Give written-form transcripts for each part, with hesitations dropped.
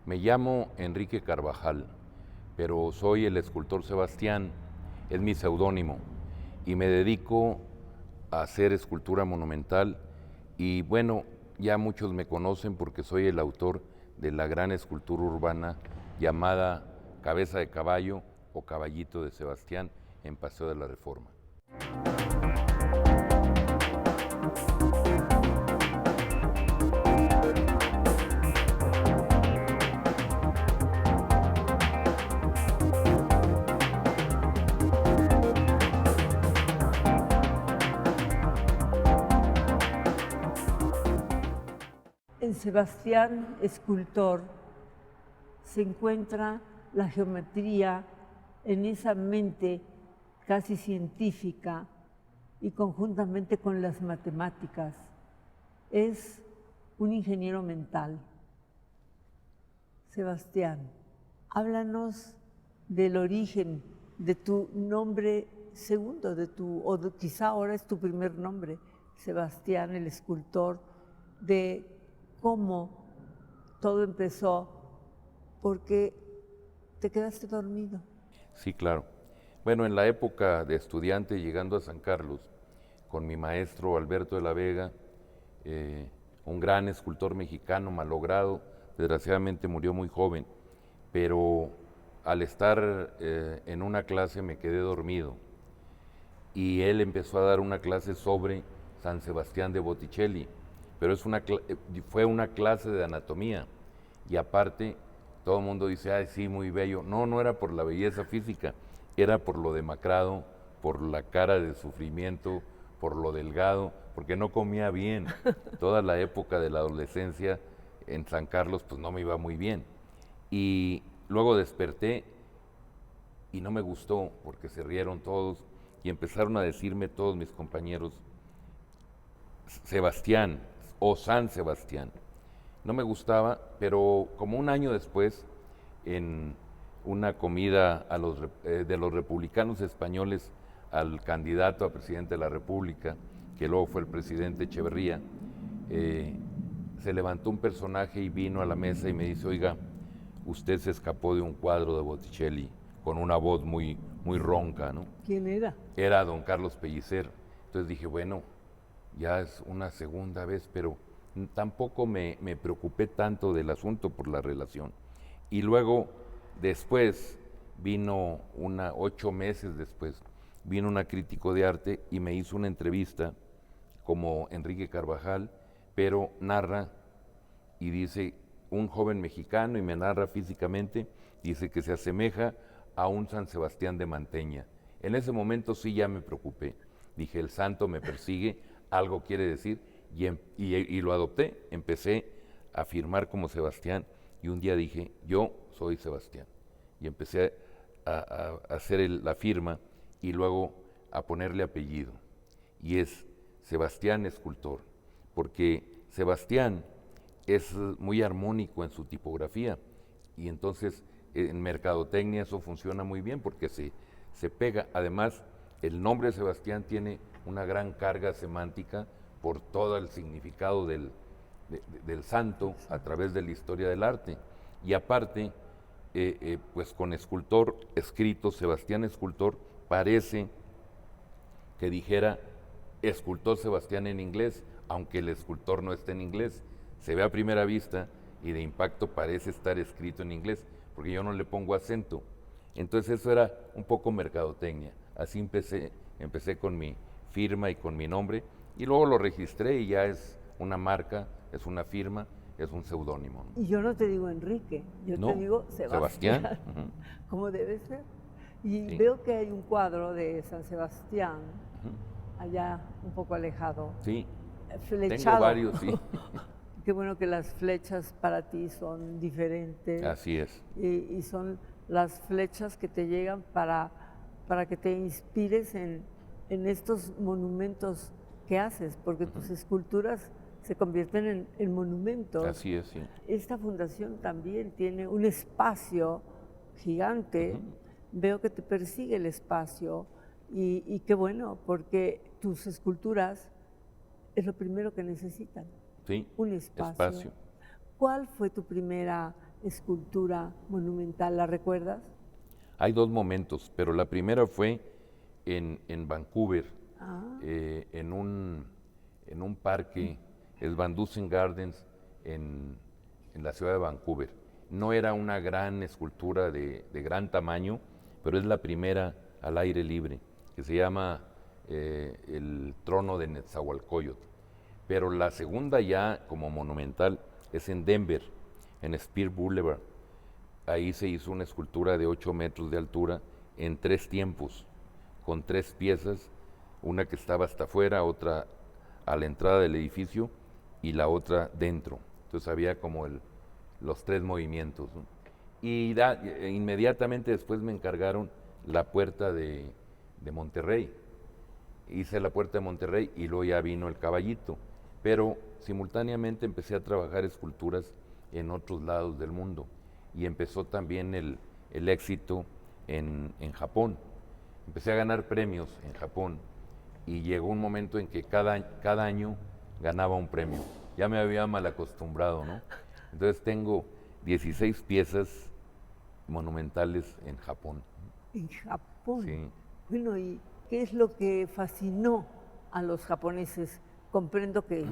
Me llamo Enrique Carvajal, pero soy el escultor Sebastián, es mi seudónimo, y me dedico a hacer escultura monumental. Y bueno, ya muchos me conocen porque soy el autor de la gran escultura urbana llamada Cabeza de Caballo o Caballito de Sebastián en Paseo de la Reforma. En Sebastián, escultor, se encuentra la geometría en esa mente casi científica y conjuntamente con las matemáticas. Es un ingeniero mental. Sebastián, háblanos del origen de tu nombre segundo, quizá ahora es tu primer nombre, Sebastián, el escultor, de cómo todo empezó, porque te quedaste dormido. Sí, claro. Bueno, en la época de estudiante, llegando a San Carlos, con mi maestro Alberto de la Vega, un gran escultor mexicano malogrado, desgraciadamente murió muy joven, pero al estar en una clase me quedé dormido y él empezó a dar una clase sobre San Sebastián de Botticelli, pero fue una clase de anatomía y aparte todo el mundo dice, ay sí, muy bello. No, no era por la belleza física, era por lo demacrado, por la cara de sufrimiento, por lo delgado, porque no comía bien. Toda la época de la adolescencia en San Carlos pues no me iba muy bien. Y luego desperté y no me gustó porque se rieron todos y empezaron a decirme todos mis compañeros, Sebastián o San Sebastián. No me gustaba, pero como un año después, en una comida de los republicanos españoles al candidato a presidente de la República, que luego fue el presidente Echeverría, se levantó un personaje y vino a la mesa y me dice, oiga, usted se escapó de un cuadro de Botticelli con una voz muy, muy ronca, ¿no? ¿Quién era? Era don Carlos Pellicer. Entonces dije, bueno, ya es una segunda vez, pero tampoco me preocupé tanto del asunto por la relación. Y luego, después, 8 meses después, vino una crítico de arte y me hizo una entrevista como Enrique Carvajal, pero narra y dice, un joven mexicano, y me narra físicamente, dice que se asemeja a un San Sebastián de Manteña. En ese momento sí ya me preocupé. Dije, el santo me persigue, algo quiere decir, y lo adopté. Empecé a firmar como Sebastián y un día dije, yo soy Sebastián. Y empecé a hacer la firma y luego a ponerle apellido. Y es Sebastián Escultor, porque Sebastián es muy armónico en su tipografía y entonces en mercadotecnia eso funciona muy bien porque se pega. Además, el nombre de Sebastián tiene una gran carga semántica por todo el significado del santo a través de la historia del arte. Y aparte, pues con escultor escrito, Sebastián Escultor, parece que dijera escultor Sebastián en inglés, aunque el escultor no está en inglés. Se ve a primera vista y de impacto parece estar escrito en inglés, porque yo no le pongo acento. Entonces eso era un poco mercadotecnia. Así empecé con mi firma y con mi nombre, y luego lo registré y ya es una marca, es una firma, es un seudónimo. Y yo no te digo Enrique, yo No, te digo Sebastián, Sebastián. como debe ser. Y Sí. veo que hay un cuadro de San Sebastián, allá un poco alejado, Sí, flechado. tengo varios, sí. Qué bueno que las flechas para ti son diferentes. Así es. Y son las flechas que te llegan para que te inspires en estos monumentos que haces, porque tus esculturas se convierten en monumentos. Así es, sí. Esta fundación también tiene un espacio gigante. Veo que te persigue el espacio y qué bueno, porque tus esculturas es lo primero que necesitan. Sí, Un espacio. espacio. ¿Cuál fue tu primera escultura monumental? ¿La recuerdas? Hay dos momentos, pero la primera fue en Vancouver, Ah, en un parque, el Van Dusen Gardens, en la ciudad de Vancouver. No era una gran escultura de gran tamaño, pero es la primera al aire libre, que se llama el trono de Netzahualcóyotl. Pero la segunda ya como monumental es en Denver, en Spear Boulevard. Ahí se hizo una escultura de 8 metros de altura en 3 tiempos, con 3 piezas, una que estaba hasta afuera, otra a la entrada del edificio y la otra dentro. Entonces había como los 3 movimientos, ¿no? Y inmediatamente después me encargaron la puerta de Monterrey. Hice la puerta de Monterrey y luego ya vino el caballito. Pero simultáneamente empecé a trabajar esculturas en otros lados del mundo. Y empezó también el éxito en Japón. Empecé a ganar premios en Japón y llegó un momento en que cada año ganaba un premio. Ya me había mal acostumbrado, ¿no? Entonces tengo 16 piezas monumentales en Japón. en Japón. Sí. Bueno, ¿y qué es lo que fascinó a los japoneses? Comprendo que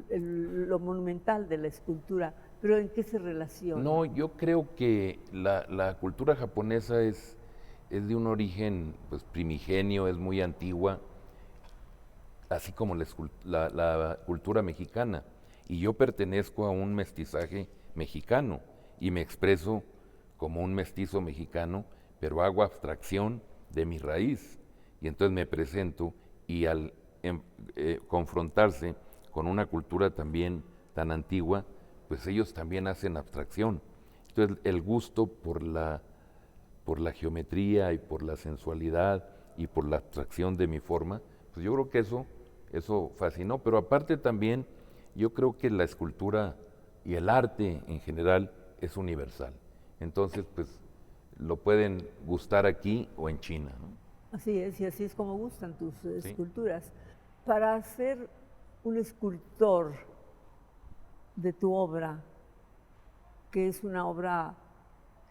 lo monumental de la escultura, pero ¿en qué se relaciona? No, yo creo que la cultura japonesa es de un origen pues, primigenio, es muy antigua, así como la cultura mexicana. Y yo pertenezco a un mestizaje mexicano y me expreso como un mestizo mexicano, pero hago abstracción de mi raíz. Y entonces me presento y al confrontarse con una cultura también tan antigua, pues ellos también hacen abstracción. Entonces el gusto por la geometría y por la sensualidad y por la abstracción de mi forma, pues yo creo que eso fascinó, pero aparte también yo creo que la escultura y el arte en general es universal. Entonces, pues lo pueden gustar aquí o en China, ¿no? Así es, y así es como gustan tus Sí. esculturas. Para ser un escultor de tu obra, que es una obra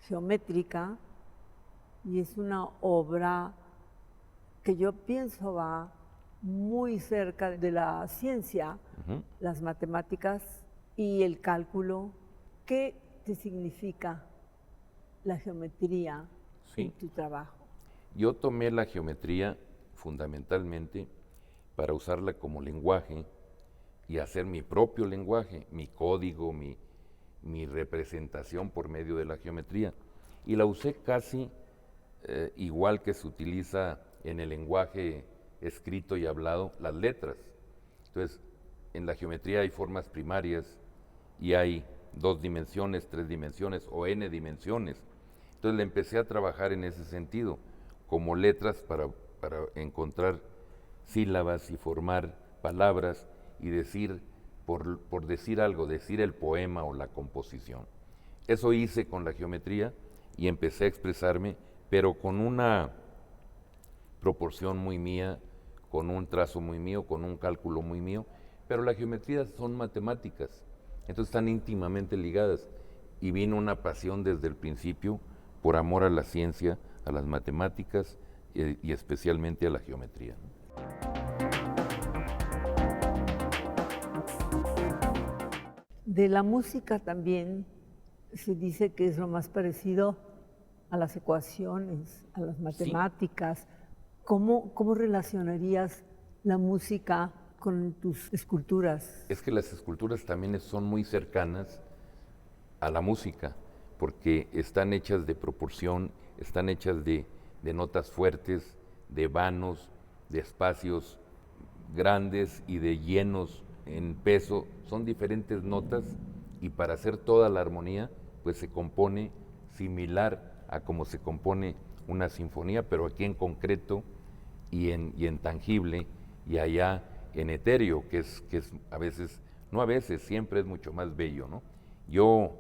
geométrica y es una obra que yo pienso va muy cerca de la ciencia, Ujú. las matemáticas y el cálculo. ¿Qué te significa la geometría en Sí. tu trabajo? Yo tomé la geometría fundamentalmente para usarla como lenguaje y hacer mi propio lenguaje, mi código, mi representación por medio de la geometría. Y la usé casi igual que se utiliza en el lenguaje escrito y hablado, las letras. Entonces, en la geometría hay formas primarias y hay 2 dimensiones, 3 dimensiones o n dimensiones. Entonces le empecé a trabajar en ese sentido, como letras para encontrar sílabas y formar palabras y decir, por decir algo, decir el poema o la composición. Eso hice con la geometría y empecé a expresarme, pero con una proporción muy mía, con un trazo muy mío, con un cálculo muy mío, pero la geometría son matemáticas, entonces están íntimamente ligadas y vino una pasión desde el principio por amor a la ciencia, a las matemáticas y especialmente a la geometría. De la música también se dice que es lo más parecido a las ecuaciones, a las matemáticas. ¿Cómo relacionarías la música con tus esculturas? Es que las esculturas también son muy cercanas a la música, porque están hechas de proporción, están hechas de notas fuertes, de vanos, de espacios grandes y de llenos en peso. Son diferentes notas y para hacer toda la armonía, pues se compone similar a como se compone una sinfonía, pero aquí en concreto y en tangible y allá en etéreo, que es a veces, no a veces, siempre es mucho más bello, ¿no? Yo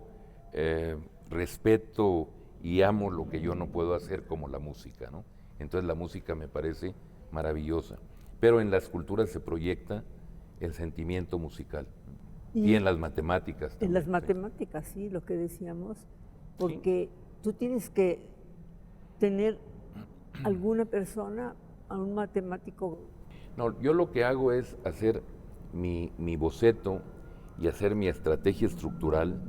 respeto y amo lo que yo no puedo hacer como la música, ¿no? Entonces la música me parece maravillosa, pero en la escultura se proyecta el sentimiento musical y en las matemáticas también. En las matemáticas, sí, lo que decíamos. porque tú tienes que tener alguna persona, a un matemático. No, yo lo que hago es hacer mi boceto y hacer mi estrategia estructural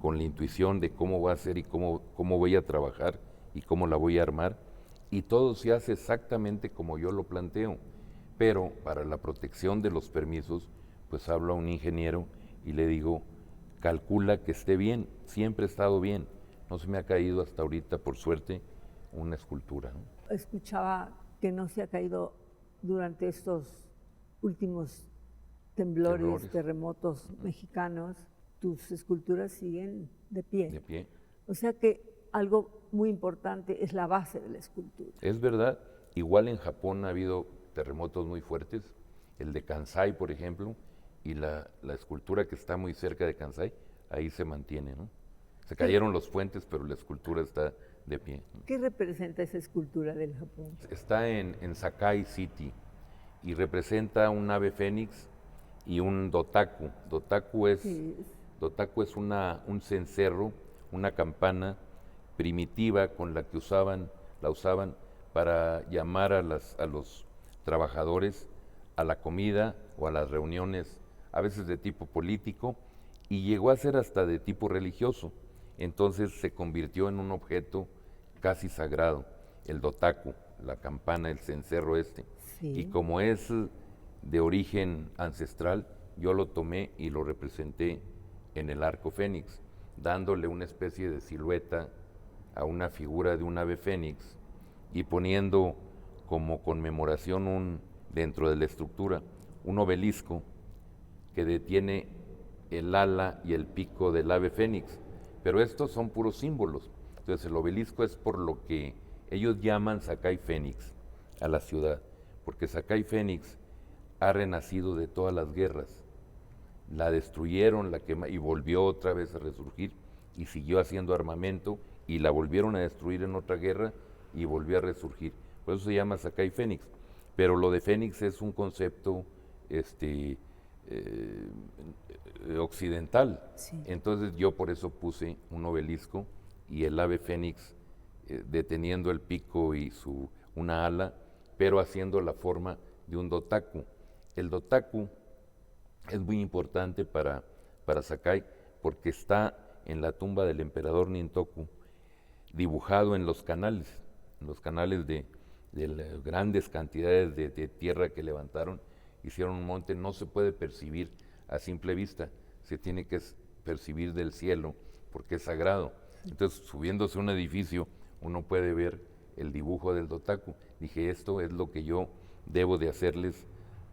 con la intuición de cómo va a ser y cómo voy a trabajar y cómo la voy a armar, y todo se hace exactamente como yo lo planteo. Pero para la protección de los permisos, pues hablo a un ingeniero y le digo, calcula que esté bien, siempre ha estado bien, no se me ha caído hasta ahorita, por suerte, una escultura, ¿no? Escuchaba que no se ha caído durante estos últimos temblores, terremotos mexicanos, tus esculturas siguen de pie. De pie. O sea que algo muy importante es la base de la escultura. Es verdad, igual en Japón ha habido terremotos muy fuertes, el de Kansai, por ejemplo, y la escultura que está muy cerca de Kansai, ahí se mantiene, ¿no? Se cayeron los puentes, pero la escultura está de pie. ¿Qué representa esa escultura del Japón? Está en Sakai City y representa un ave fénix y un dotaku. Dotaku es un cencerro, una campana primitiva con la que la usaban para llamar a los trabajadores a la comida o a las reuniones, a veces de tipo político, y llegó a ser hasta de tipo religioso. Entonces se convirtió en un objeto casi sagrado, el dotaku, la campana, el cencerro este. Sí. Y como es de origen ancestral, yo lo tomé y lo representé en el arco fénix, dándole una especie de silueta a una figura de un ave fénix y poniendo como conmemoración dentro de la estructura un obelisco que detiene el ala y el pico del ave fénix. Pero estos son puros símbolos. Entonces el obelisco es por lo que ellos llaman Sakai Fénix a la ciudad, porque Sakai Fénix ha renacido de todas las guerras. La destruyeron, la quemaron y volvió otra vez a resurgir y siguió haciendo armamento y la volvieron a destruir en otra guerra y volvió a resurgir. Por eso se llama Sakai Fénix. Pero lo de Fénix es un concepto occidental. Sí. Entonces yo por eso puse un obelisco y el ave fénix deteniendo el pico y una ala, pero haciendo la forma de un dotaku. El dotaku es muy importante para Sakai porque está en la tumba del emperador Nintoku, dibujado en los canales de las grandes cantidades de tierra que levantaron. Hicieron un monte, no se puede percibir a simple vista, se tiene que percibir del cielo porque es sagrado. Entonces, subiéndose a un edificio, uno puede ver el dibujo del dotaku. Dije, esto es lo que yo debo de hacerles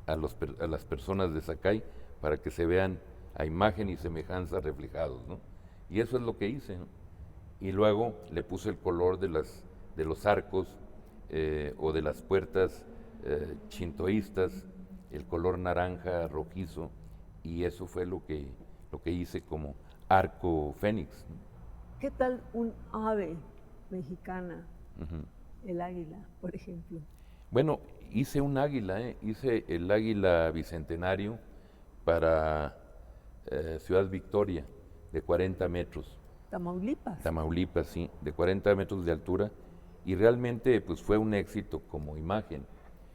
a las personas de Sakai para que se vean a imagen y semejanza reflejados, ¿no? Y eso es lo que hice, ¿no? Y luego le puse el color de los arcos o de las puertas shintoístas, el color naranja rojizo, y eso fue lo que hice como arco fénix. ¿Qué tal un ave mexicana, el águila, por ejemplo? Bueno, hice un águila, hice el águila bicentenario para Ciudad Victoria, de 40 metros. Tamaulipas. Tamaulipas, sí, de 40 metros de altura, y realmente pues fue un éxito como imagen.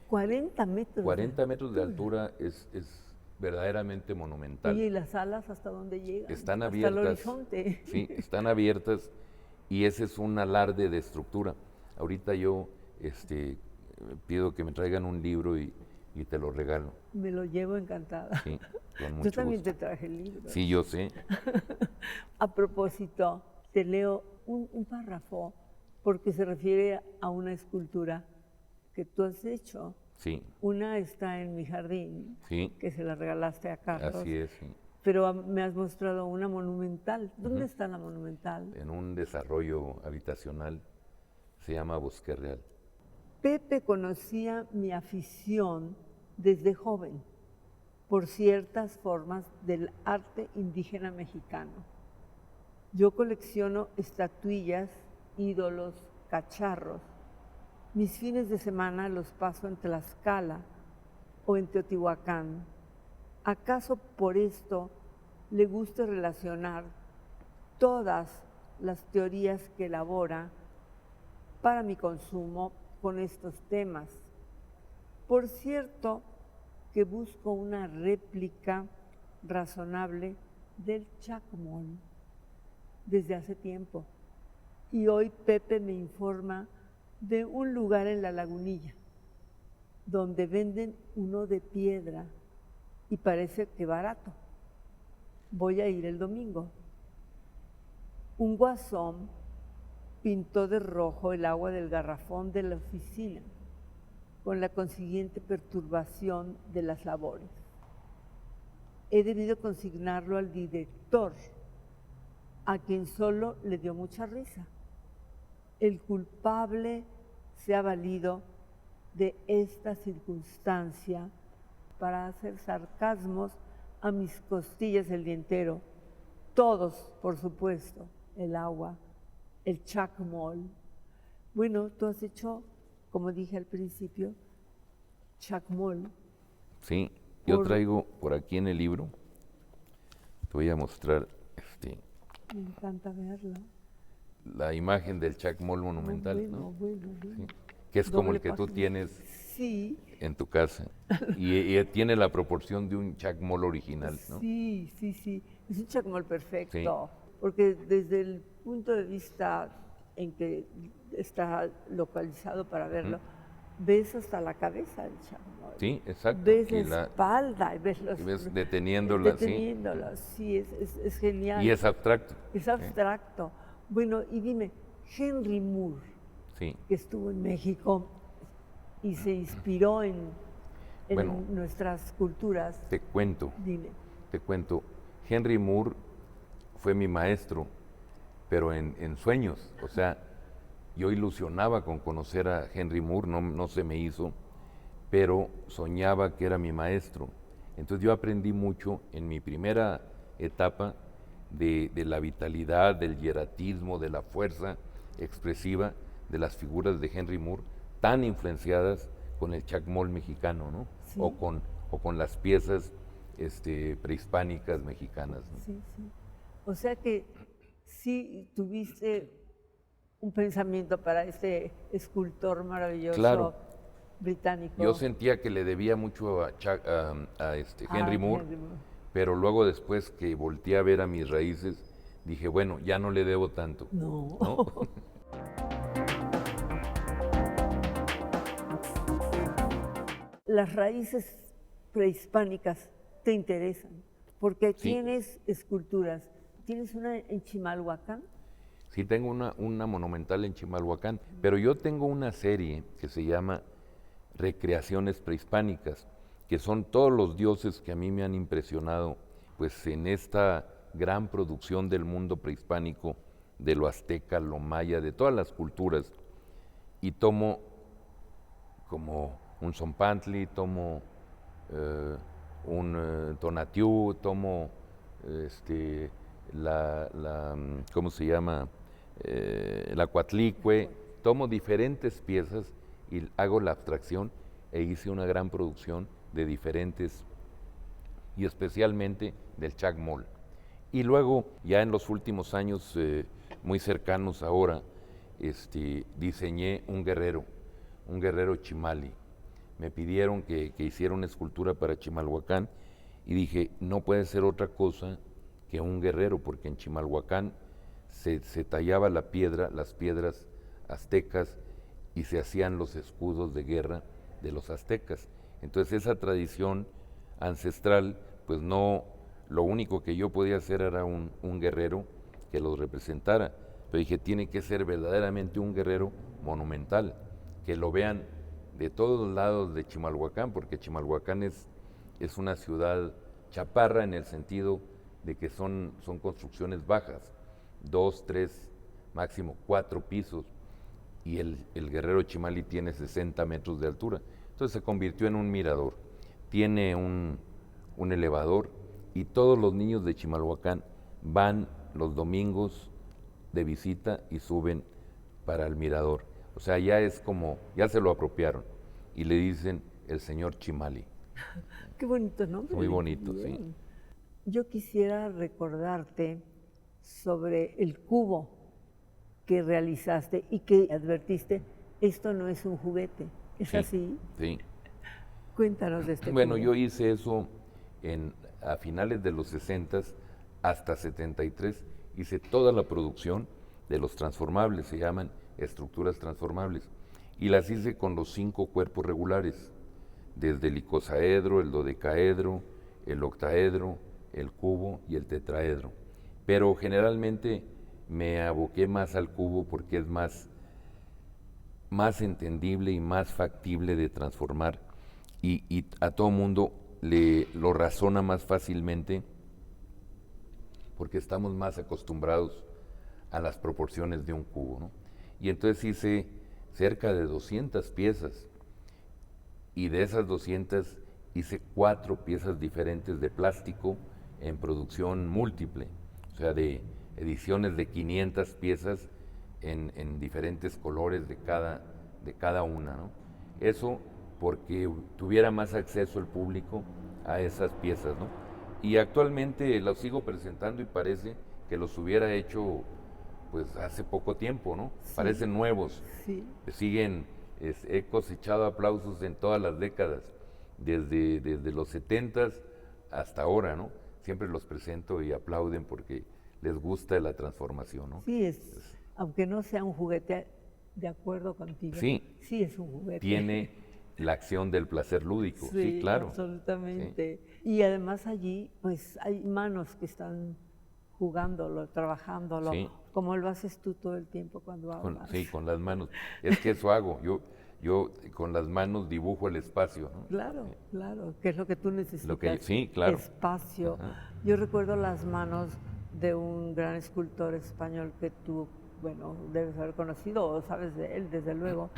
40 metros. 40 metros de altura es verdaderamente monumental. Oye, ¿y las alas hasta dónde llegan? Están hasta abiertas. El horizonte. Sí, están abiertas y ese es un alarde de estructura. Ahorita yo pido que me traigan un libro y te lo regalo. Me lo llevo encantada. Sí, con mucho Yo también gusto. te traje el libro. Sí, yo sé. A propósito, te leo un párrafo porque se refiere a una escultura que tú has hecho. Sí. Una está en mi jardín, Sí. que se la regalaste a Carlos. Así es, sí. Pero me has mostrado una monumental. ¿Dónde está la monumental? En un desarrollo habitacional, se llama Bosque Real. Pepe conocía mi afición desde joven por ciertas formas del arte indígena mexicano. Yo colecciono estatuillas, ídolos, cacharros. Mis fines de semana los paso en Tlaxcala o en Teotihuacán. ¿Acaso por esto le gusta relacionar todas las teorías que elabora para mi consumo con estos temas. Por cierto, que busco una réplica razonable del chacmol desde hace tiempo. Y hoy Pepe me informa de un lugar en La Lagunilla donde venden uno de piedra y parece que barato. Voy a ir el domingo. Un guasón pintó de rojo el agua del garrafón de la oficina, con la consiguiente perturbación de las labores. He debido consignarlo al director, a quien solo le dio mucha risa. El culpable se ha valido de esta circunstancia para hacer sarcasmos a mis costillas el día entero. Todos, por supuesto, el agua, el chacmol. Bueno, tú has hecho, como dije al principio, chacmol. Sí, yo traigo por aquí en el libro, te voy a mostrar Me encanta verlo. la imagen del chacmol monumental, Bueno, ¿no? bueno. Sí, que es como el que tú página. tienes Sí, en tu casa y tiene la proporción de un chacmol original, ¿no? sí. Es un chacmol perfecto, porque desde el punto de vista en que está localizado para verlo, ves hasta la cabeza del chacmol. Sí, exacto. Ves Y la espalda y ves los... y ves deteniéndola, sí, es genial. Y es abstracto. Es abstracto. Bueno, y dime, Henry Moore, Sí. que estuvo en México y se inspiró en Bueno, nuestras culturas. Te cuento. Dime. Henry Moore fue mi maestro, pero en sueños. O sea, yo ilusionaba con conocer a Henry Moore, no se me hizo, pero soñaba que era mi maestro. Entonces yo aprendí mucho en mi primera etapa de la vitalidad, del hieratismo, de la fuerza expresiva de las figuras de Henry Moore, tan influenciadas con el chacmol mexicano, ¿no? Sí. O con las piezas prehispánicas mexicanas, ¿no? Sí. O sea que sí tuviste un pensamiento para este escultor maravilloso, Claro. británico. Yo sentía que le debía mucho a Henry Moore, pero luego después que volteé a ver a mis raíces, dije, bueno, ya no le debo tanto. No. Las raíces prehispánicas te interesan, porque Sí. tienes esculturas. ¿Tienes una en Chimalhuacán? Sí, tengo una monumental en Chimalhuacán, pero yo tengo una serie que se llama Recreaciones Prehispánicas, que son todos los dioses que a mí me han impresionado, pues en esta gran producción del mundo prehispánico, de lo azteca, lo maya, de todas las culturas, y tomo como un Zompantli, tomo un Tonatiuh, tomo ¿cómo se llama? La Coatlicue, tomo diferentes piezas y hago la abstracción e hice una gran producción de diferentes, y especialmente del chacmol. Y luego, ya en los últimos años, muy cercanos ahora, diseñé un guerrero chimali. Me pidieron que hiciera una escultura para Chimalhuacán y dije, no puede ser otra cosa que un guerrero, porque en Chimalhuacán se tallaba las piedras aztecas, y se hacían los escudos de guerra de los aztecas. Entonces esa tradición ancestral, pues no, lo único que yo podía hacer era un guerrero que los representara, pero dije, tiene que ser verdaderamente un guerrero monumental, que lo vean de todos lados de Chimalhuacán, porque Chimalhuacán es una ciudad chaparra en el sentido de que son construcciones bajas, 2, 3, máximo 4 pisos, y el guerrero Chimali tiene 60 metros de altura. Entonces se convirtió en un mirador. Tiene un elevador, y todos los niños de Chimalhuacán van los domingos de visita y suben para el mirador. O sea, ya se lo apropiaron y le dicen el señor Chimali. Qué bonito nombre. Muy bonito, Bien. sí. Yo quisiera recordarte sobre el cubo que realizaste y que advertiste, esto no es un juguete, ¿es Sí, así? sí. Cuéntanos de este Bueno, cubo. yo hice eso a finales de los 60 hasta 73, hice toda la producción de los transformables, se llaman estructuras transformables, y las hice con los 5 cuerpos regulares, desde el icosaedro, el dodecaedro, el octaedro, el cubo y el tetraedro. Pero generalmente me aboqué más al cubo porque es más entendible y más factible de transformar y a todo mundo lo razona más fácilmente porque estamos más acostumbrados a las proporciones de un cubo, ¿no? Y entonces hice cerca de 200 piezas y de esas 200 hice 4 piezas diferentes de plástico en producción múltiple, o sea, de ediciones de 500 piezas en diferentes colores de cada una, ¿no? Eso porque tuviera más acceso el público a esas piezas, ¿no? Y actualmente los sigo presentando y parece que los hubiera hecho pues hace poco tiempo, ¿no? Sí. Parecen nuevos, Sí, siguen, he cosechado aplausos en todas las décadas, desde los 70 hasta ahora, ¿no? Siempre los presento y aplauden porque les gusta la transformación, ¿no? sí aunque no sea un juguete, de acuerdo contigo, Sí, sí es un juguete. tiene la acción del placer lúdico, sí, claro. Absolutamente. Y además allí, pues hay manos que están jugándolo, trabajándolo, Sí. como lo haces tú todo el tiempo cuando hablas. Sí, con las manos. Es que eso hago. Yo con las manos dibujo el espacio, ¿no? Claro, claro, que es lo que tú necesitas. Sí, claro. Espacio. Ajá. Yo recuerdo las manos de un gran escultor español que tú, bueno, debes haber conocido o sabes de él, desde luego,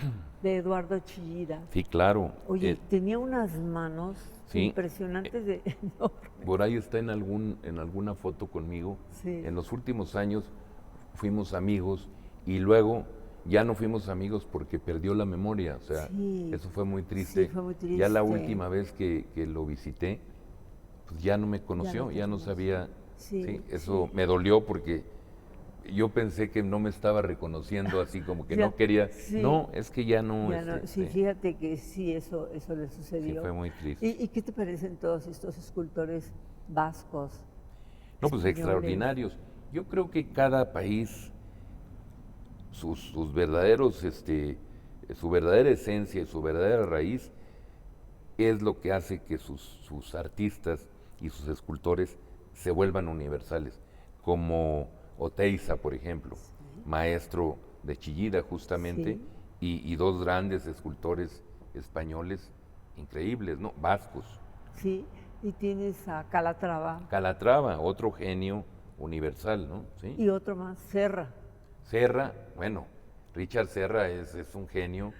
de Eduardo Chillida. Sí, claro. Oye, tenía unas manos sí, impresionantes de enormes. Por ahí está en alguna foto conmigo. Sí. En los últimos años fuimos amigos y luego ya no fuimos amigos porque perdió la memoria. O sea, Sí. eso fue muy triste. Sí, fue muy triste. Ya la última vez que lo visité, pues ya no me conoció, te ya no conoció. sabía. Sí, Eso sí. me dolió porque yo pensé que no me estaba reconociendo así como que Ya, no quería. sí. No, es que ya no. Ya no, sí, fíjate que sí, eso le sucedió. Sí, fue muy triste. ¿Y qué te parecen todos estos escultores vascos? No, pues españoles? extraordinarios. Yo creo que cada país, sus verdaderos, su verdadera esencia y su verdadera raíz es lo que hace que sus artistas y sus escultores se vuelvan universales, como Oteiza, por ejemplo, maestro de Chillida justamente, y dos grandes escultores españoles increíbles, ¿no? Vascos. Sí, y tienes a Calatrava. Calatrava, otro genio universal, ¿no? ¿Sí? Y otro más, Serra. Serra, bueno, Richard Serra es un genio,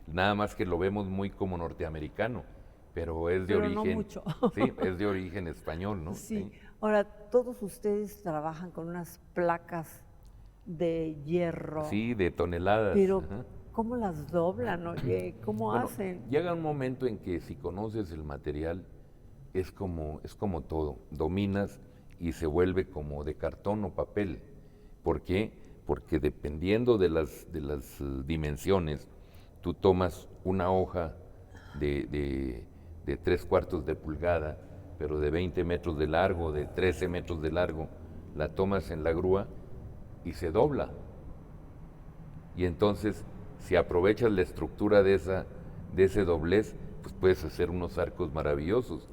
nada más que lo vemos muy como norteamericano, pero es de Pero no origen, mucho. sí, es de origen español, ¿no? Sí. Ahora, todos ustedes trabajan con unas placas de hierro. Sí, de toneladas. Pero, Ajá. ¿cómo las doblan, oye? ¿Cómo Bueno, hacen? llega un momento en que si conoces el material, es como todo, dominas y se vuelve como de cartón o papel. ¿Por qué? Porque dependiendo de las dimensiones, tú tomas una hoja de 3/4 de pulgada, pero de 20 metros de largo, de 13 metros de largo, la tomas en la grúa y se dobla. Y entonces, si aprovechas la estructura de ese doblez, pues puedes hacer unos arcos maravillosos.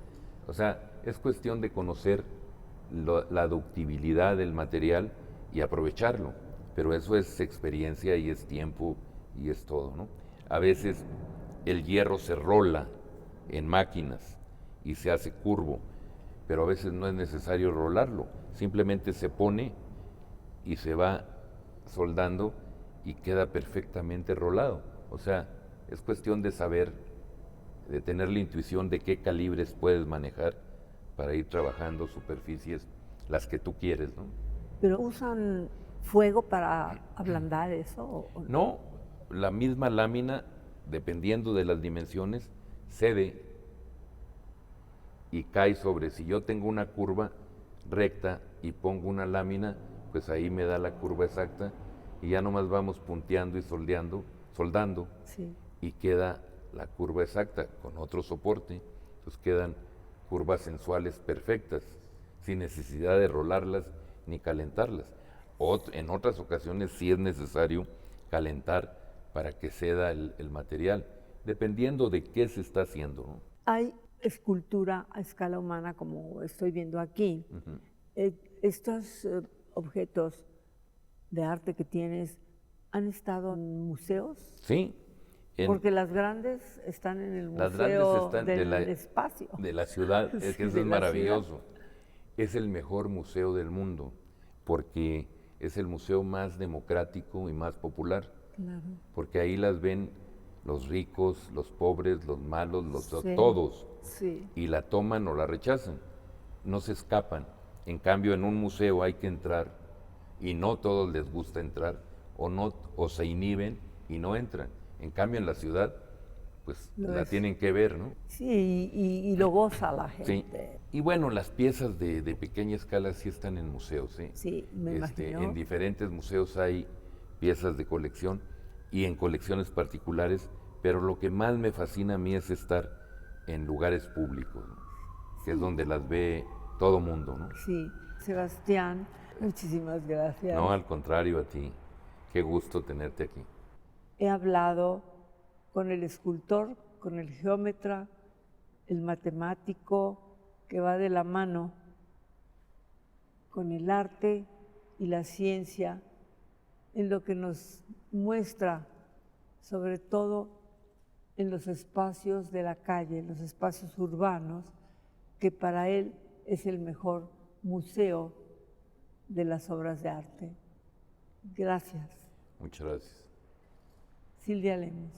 O sea, es cuestión de conocer la ductibilidad del material y aprovecharlo. Pero eso es experiencia y es tiempo y es todo, ¿no? A veces el hierro se rola en máquinas y se hace curvo, pero a veces no es necesario rolarlo, simplemente se pone y se va soldando y queda perfectamente rolado. O sea, es cuestión de saber, de tener la intuición de qué calibres puedes manejar para ir trabajando superficies, las que tú quieres, ¿no? ¿Pero usan fuego para ablandar eso? ¿O no? No, la misma lámina, dependiendo de las dimensiones, cede y cae sobre. Si yo tengo una curva recta y pongo una lámina, pues ahí me da la curva exacta y ya nomás vamos punteando y soldando, Sí. y queda la curva exacta con otro soporte. Entonces quedan curvas sensuales perfectas, sin necesidad de rolarlas ni calentarlas. En otras ocasiones sí es necesario calentar para que ceda el material, dependiendo de qué se está haciendo, ¿no? Hay escultura a escala humana, como estoy viendo aquí. Estos objetos de arte que tienes, ¿han estado en museos? Sí, Porque las grandes están en el las grandes Museo están del Espacio. de la ciudad, es que Sí, eso de es la ciudad. maravilloso. Es el mejor museo del mundo, porque es el museo más democrático y más popular, Claro. porque ahí las ven los ricos, los pobres, los malos, Sí. todos, Sí. y la toman o la rechazan, no se escapan. En cambio, en un museo hay que entrar y no todos les gusta entrar, o se inhiben y no entran. En cambio, en la ciudad, pues la tienen que ver, ¿no? Sí, y lo goza la Sí. gente. Y bueno, las piezas de pequeña escala sí están en museos, ¿sí? Sí, me imagino. En diferentes museos hay piezas de colección y en colecciones particulares, pero lo que más me fascina a mí es estar en lugares públicos, ¿no? Que es donde las ve todo mundo, ¿no? Sí, Sebastián, muchísimas gracias. No, al contrario a ti. Qué gusto tenerte aquí. He hablado con el escultor, con el geómetra, el matemático, que va de la mano con el arte y la ciencia, en lo que nos muestra, sobre todo en los espacios de la calle, en los espacios urbanos, que para él es el mejor museo de las obras de arte. Gracias. Muchas gracias. Silvia Lemus.